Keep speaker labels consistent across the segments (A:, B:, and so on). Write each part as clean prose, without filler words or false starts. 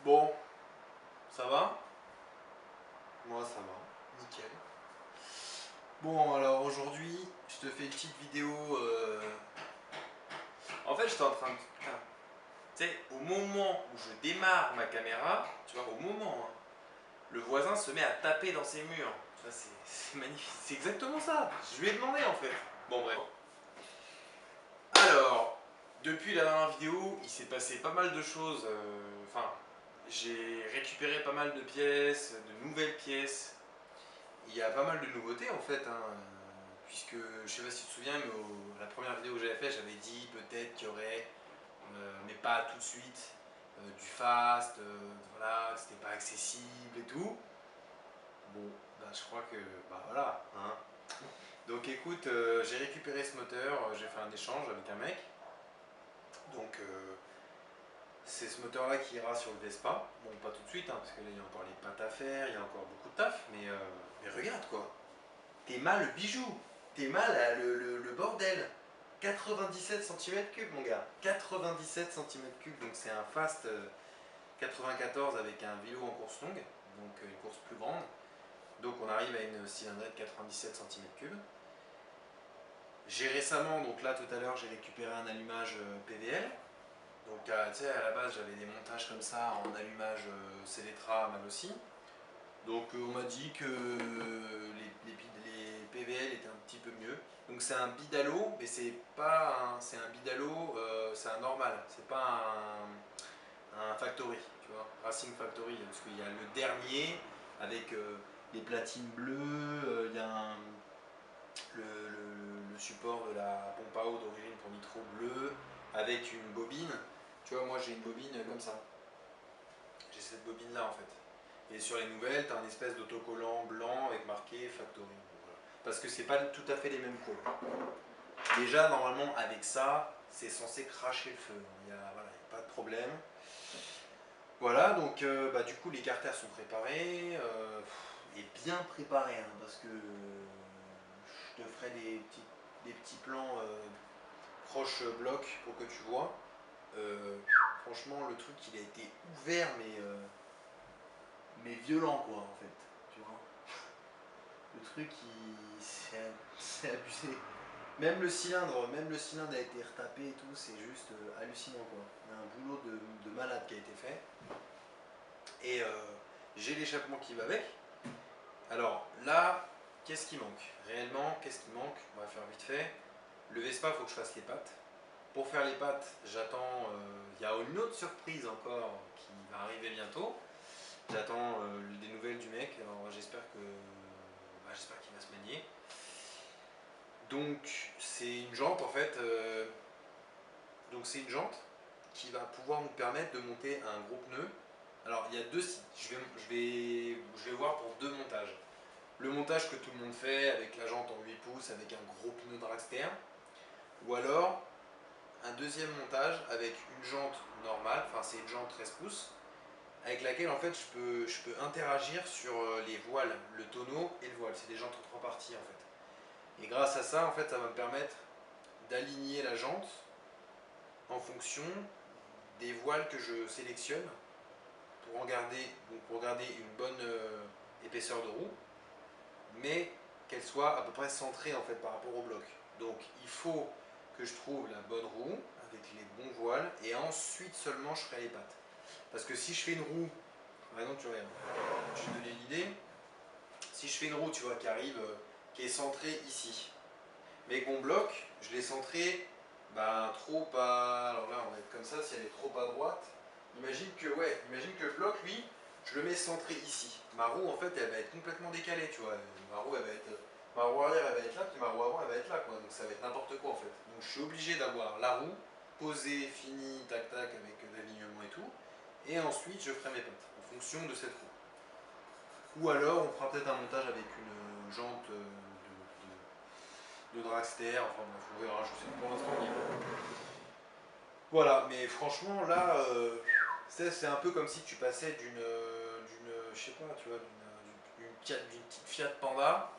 A: Bon, ça va?
B: Moi ça va, nickel.
A: Bon, alors aujourd'hui, je te fais une petite vidéo. En fait, j'étais en train de. Putain, tu sais, au moment où je démarre ma caméra, tu vois, au moment, hein, le voisin se met à taper dans ses murs. Tu vois, c'est magnifique. C'est exactement ça. Je lui ai demandé en fait. Bon, bref. Alors, depuis la dernière vidéo, il s'est passé pas mal de choses. Enfin, j'ai récupéré pas mal de pièces, de nouvelles pièces. Il y a pas mal de nouveautés en fait, hein, puisque je sais pas si tu te souviens, mais la première vidéo que j'avais fait, j'avais dit peut-être qu'il y aurait, mais pas tout de suite, du fast, voilà, que c'était pas accessible et tout. Bon, bah, je crois que, bah voilà, hein. Donc écoute, j'ai récupéré ce moteur, j'ai fait un échange avec un mec, donc c'est ce moteur-là qui ira sur le Vespa. Bon, pas tout de suite, hein, parce que là il y a encore les pattes à faire, il y a encore beaucoup de taf, mais regarde quoi. T'es mal le bijou, t'es mal le bordel. 97 cm3 mon gars, 97 cm3, donc c'est un fast 94 avec un vélo en course longue, donc une course plus grande. Donc on arrive à une cylindrée de 97 cm3. J'ai récemment, donc là tout à l'heure, j'ai récupéré un allumage PVL. Donc tu sais, à la base j'avais des montages comme ça en allumage Celetra mal aussi. Donc on m'a dit que les PVL étaient un petit peu mieux. Donc c'est un bidalo, mais c'est pas un, c'est un bidalo, c'est un normal, c'est pas un factory, tu vois, Racing Factory, parce qu'il y a le dernier avec les platines bleues, il y a le support de la pompe à eau d'origine pour nitro bleu, avec une bobine. Tu vois, moi j'ai une bobine comme ça. J'ai cette bobine là en fait. Et sur les nouvelles, tu as un espèce d'autocollant blanc avec marqué Factory. Voilà. Parce que c'est pas tout à fait les mêmes cours. Déjà, normalement, avec ça, c'est censé cracher le feu. Voilà, y a pas de problème. Voilà, donc bah, du coup, les carters sont préparés. Et bien préparés, hein, parce que je te ferai des petits plans proche bloc pour que tu vois. Franchement, le truc, il a été ouvert, mais violent, quoi, en fait. Tu vois. Le truc, c'est abusé. Même le cylindre a été retapé et tout, c'est juste hallucinant quoi. Il y a un boulot de malade qui a été fait. Et j'ai l'échappement qui va avec. Alors là, qu'est-ce qui manque? Réellement, qu'est-ce qui manque? On va faire vite fait. Le Vespa, il faut que je fasse les pattes. Pour faire les pattes, j'attends. Il y a une autre surprise encore qui va arriver bientôt. J'attends des nouvelles du mec. Alors j'espère qu'il va se manier. Donc c'est une jante en fait. Donc c'est une jante qui va pouvoir nous permettre de monter un gros pneu. Alors il y a deux sites. Je vais voir pour deux montages. Le montage que tout le monde fait avec la jante en 8 pouces avec un gros pneu dragster. Ou alors un deuxième montage avec une jante normale, enfin c'est une jante 13 pouces, avec laquelle en fait je peux interagir sur les voiles, le tonneau et le voile. C'est des jantes en trois parties en fait. Et grâce à ça, en fait, ça va me permettre d'aligner la jante en fonction des voiles que je sélectionne pour garder une bonne épaisseur de roue, mais qu'elle soit à peu près centrée en fait par rapport au bloc. Donc il faut que je trouve la bonne roue avec les bons voiles et ensuite seulement je ferai les pattes. Parce que si je fais une roue, par exemple, tu regardes, je vais te donner une idée. Si je fais une roue, tu vois, qui arrive, qui est centrée ici, mais que mon bloc, je l'ai centré trop à. Alors là, on va être comme ça, si elle est trop à droite. Imagine que le bloc, lui, je le mets centré ici. Ma roue, en fait, elle va être complètement décalée, tu vois. Ma roue arrière, elle va être là, puis ma roue avant, elle va être là, quoi. Donc ça va être n'importe quoi, en fait. Donc je suis obligé d'avoir la roue posée, finie, tac tac, avec l'alignement et tout. Et ensuite, je ferai mes pattes en fonction de cette roue. Ou alors, on fera peut-être un montage avec une jante de dragster, enfin bref, on verra, je sais pas, pour l'instant on y va. Voilà, mais franchement là, c'est un peu comme si tu passais je sais pas, tu vois, d'une petite Fiat Panda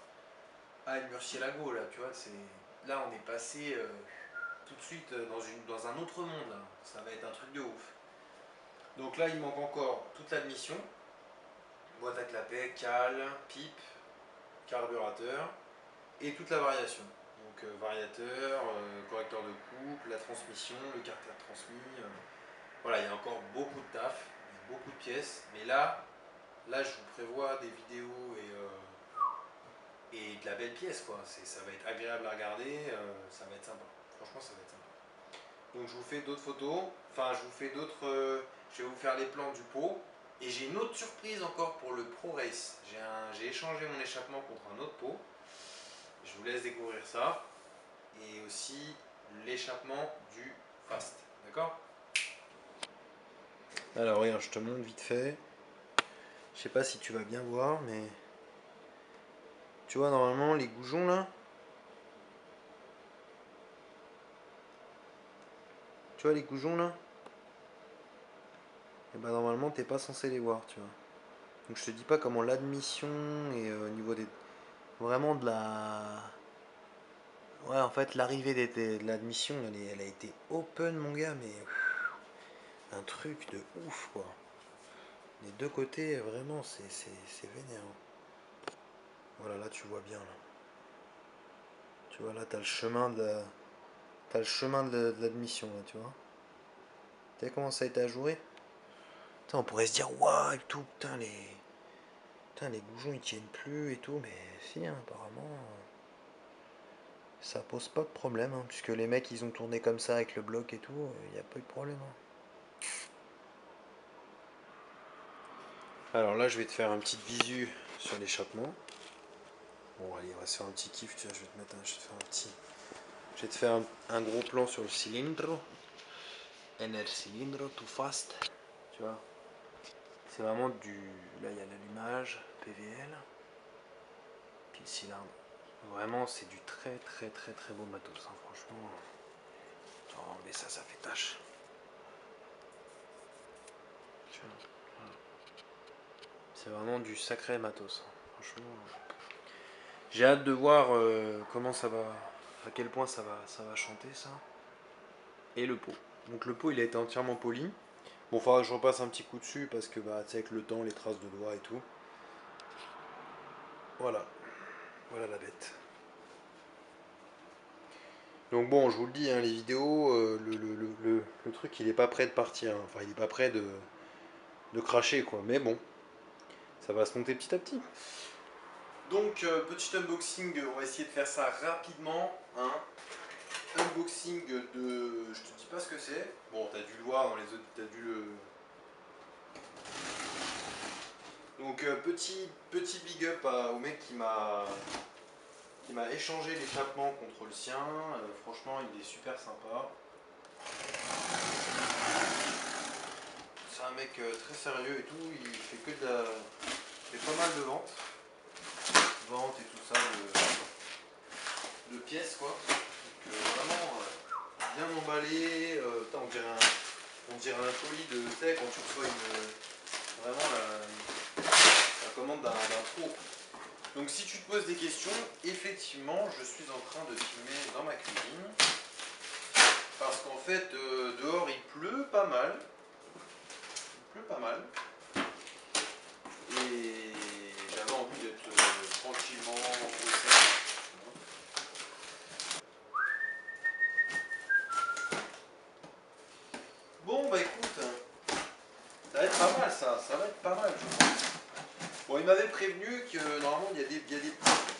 A: à une Murcielago, là, tu vois, là on est passé tout de suite dans un autre monde, là. Ça va être un truc de ouf. Donc là, il manque encore toute l'admission. Boîte à clapet, cale, pipe, carburateur et toute la variation. Donc variateur, correcteur de couple, la transmission, le carter transmis. Voilà, il y a encore beaucoup de taf, beaucoup de pièces. Mais là je vous prévois des vidéos et de la belle pièce, quoi. Ça va être agréable à regarder, ça va être sympa. Franchement, ça va être sympa. Donc je vous fais d'autres photos, enfin je vous fais d'autres, je vais vous faire les plans du pot. Et j'ai une autre surprise encore pour le Pro Race. J'ai échangé mon échappement contre un autre pot. Je vous laisse découvrir ça. Et aussi l'échappement du Fast. D'accord? Alors regarde, je te montre vite fait. Je sais pas si tu vas bien voir, mais tu vois normalement les goujons là. Tu vois les goujons là? Et ben normalement t'es pas censé les voir, tu vois. Donc je te dis pas comment l'admission et au niveau des. Vraiment de la. Ouais, en fait l'arrivée de l'admission elle a été open, mon gars, mais un truc de ouf, quoi. Les deux côtés, vraiment, c'est vénère. Voilà, là tu vois bien là. Tu vois là t'as le chemin t'as le chemin de l'admission là, tu vois. Tu sais comment ça a été ajouré? Putain, on pourrait se dire waouh et tout, putain les goujons ils tiennent plus et tout, mais si hein, apparemment ça pose pas de problème, hein, puisque les mecs ils ont tourné comme ça avec le bloc et tout, il n'y a pas eu de problème, hein. Alors là je vais te faire un petit visu sur l'échappement. Bon allez, on va se faire un petit kiff, tu vois, je vais te faire un gros plan sur le cylindre. En el cilindro tout fast. Tu vois. C'est vraiment du. Là il y a l'allumage, PVL. Puis le cylindre. Vraiment c'est du très très très très beau matos, hein, franchement. Tu vas enlever ça, ça fait tâche. Tu vois. Voilà. C'est vraiment du sacré matos, hein, franchement. J'ai hâte de voir comment ça va. À quel point ça va chanter ça. Et le pot. Donc le pot il a été entièrement poli. Bon, faudra que je repasse un petit coup dessus parce que bah, tu sais, avec le temps, les traces de doigts et tout. Voilà, voilà la bête. Donc bon, je vous le dis, hein, les vidéos, le truc il est pas prêt de partir, hein. Enfin il est pas prêt de cracher quoi, mais bon, ça va se monter petit à petit. Donc petit unboxing, on va essayer de faire ça rapidement, hein. Unboxing de... Je te dis pas ce que c'est. Bon, t'as dû le voir dans les autres, t'as dû le... Donc petit big up au mec qui m'a échangé l'échappement contre le sien. Franchement, il est super sympa. C'est un mec très sérieux et tout. Il fait que de la... Il fait pas mal de ventes. Ventes et tout ça de pièces, quoi. Donc vraiment bien emballé. Putain, on dirait un colis de... Tu sais, quand tu reçois vraiment la commande d'un pro. Donc si tu te poses des questions, effectivement, je suis en train de filmer dans ma cuisine. Parce qu'en fait, dehors, il pleut pas mal. Il pleut pas mal. Et j'avais envie d'être tranquillement au sec. Bon, bah écoute, ça va être pas mal ça. Ça va être pas mal, je pense. Bon, il m'avait prévenu que normalement, il y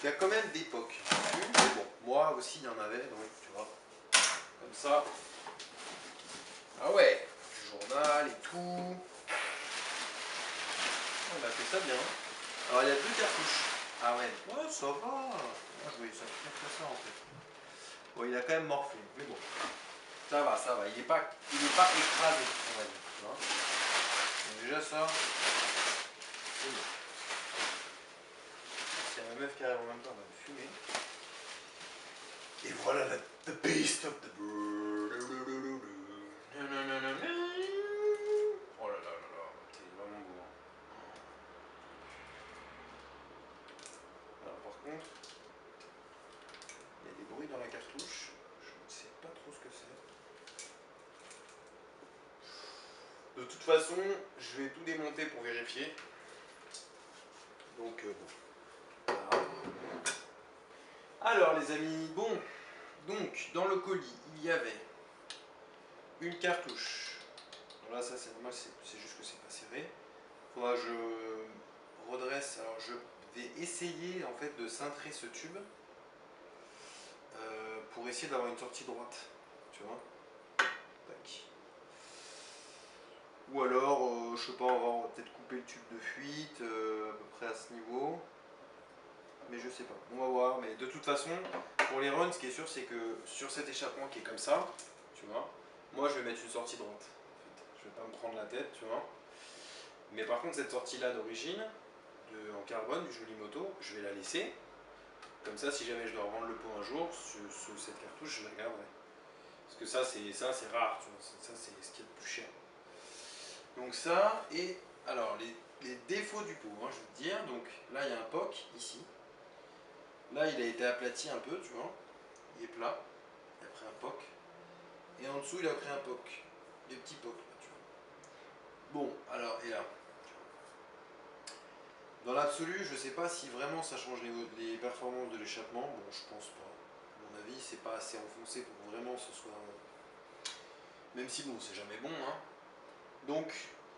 A: a quand même des POC. Mais bon, moi aussi, il y en avait, donc tu vois. Comme ça. Ah ouais, du journal et tout. On a fait ça bien. Alors il y a deux cartouches. Ah ouais, ouais ça va. Moi je voyais ça pire que ça en fait. Bon, il a quand même morflé, mais bon. Ça va, ça va. Il est pas écrasé, on va dire. Tu vois. Donc déjà ça, c'est bon. S'il y a ma meuf qui arrive en même temps, on va me fumer. Et voilà the beast of the bird. Oh là là là là, c'est vraiment beau. Alors par contre, il y a des bruits dans la cartouche. Je ne sais pas trop ce que c'est. De toute façon, je vais tout démonter pour vérifier. Donc bon. Voilà. Alors les amis, bon, donc dans le colis, il y avait une cartouche. Alors là, ça c'est normal, c'est juste que c'est pas serré. Faudra que je redresse. Alors je vais essayer en fait de cintrer ce tube pour essayer d'avoir une sortie droite. Tu vois. Tac. Ou alors, je sais pas, on va peut-être couper le tube de fuite à peu près à ce niveau. Mais je sais pas, on va voir. Mais de toute façon, pour les runs, ce qui est sûr, c'est que sur cet échappement qui est comme ça, tu vois, moi je vais mettre une sortie droite. En fait. Je vais pas me prendre la tête, tu vois. Mais par contre, cette sortie-là d'origine, en carbone du Joli Moto, je vais la laisser. Comme ça, si jamais je dois revendre le pot un jour, cette cartouche, je la garderai. Parce que ça, c'est rare, tu vois. Ça, c'est ce qui est le plus cher. Donc ça, et alors les défauts du pot, hein, je vais te dire. Donc là, il y a un POC ici. Là, il a été aplati un peu, tu vois. Il est plat. Il a pris un POC. Et en dessous, il a pris un POC. Des petits POC, là, tu vois. Bon, alors, et là. Dans l'absolu, je sais pas si vraiment ça change les performances de l'échappement. Bon, je pense pas. À mon avis, c'est pas assez enfoncé pour vraiment ce soit. Même si bon, c'est jamais bon, hein. Donc,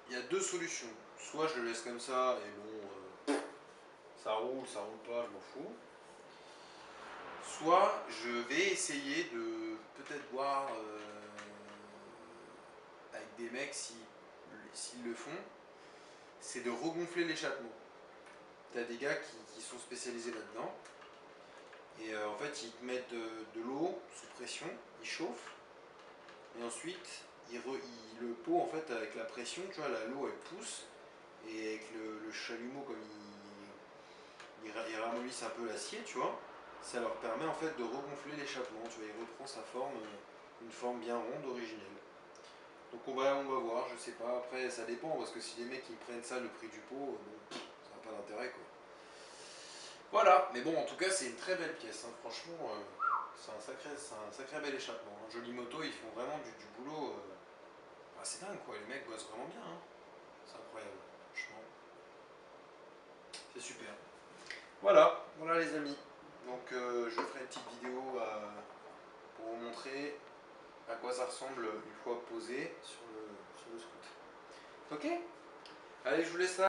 A: il y a deux solutions. Soit je le laisse comme ça et bon, ça roule pas, je m'en fous. Soit je vais essayer de peut-être voir avec des mecs s'ils le font, c'est de regonfler l'échappement. T'as des gars qui sont spécialisés là-dedans. Et en fait, ils te mettent de l'eau sous pression, ils chauffent, et ensuite, le pot, en fait, avec la pression, tu vois, l'eau, elle pousse, et avec le chalumeau, comme ils ramollissent un peu l'acier, tu vois, ça leur permet, en fait, de regonfler l'échappement, tu vois, il reprend sa forme, une forme bien ronde, originelle. Donc on va voir, je sais pas, après, ça dépend, parce que si les mecs, ils prennent ça, le prix du pot, bon, ça n'a pas d'intérêt, quoi. Voilà, mais bon, en tout cas, c'est une très belle pièce, hein. Franchement, c'est un sacré bel échappement. Hein. Joli Moto, ils font vraiment du boulot. C'est dingue, quoi, les mecs bossent vraiment bien. Hein. C'est incroyable, franchement. C'est super. Voilà les amis. Donc, je ferai une petite vidéo pour vous montrer à quoi ça ressemble une fois posé sur le scoot. Ok. Allez, je vous laisse là.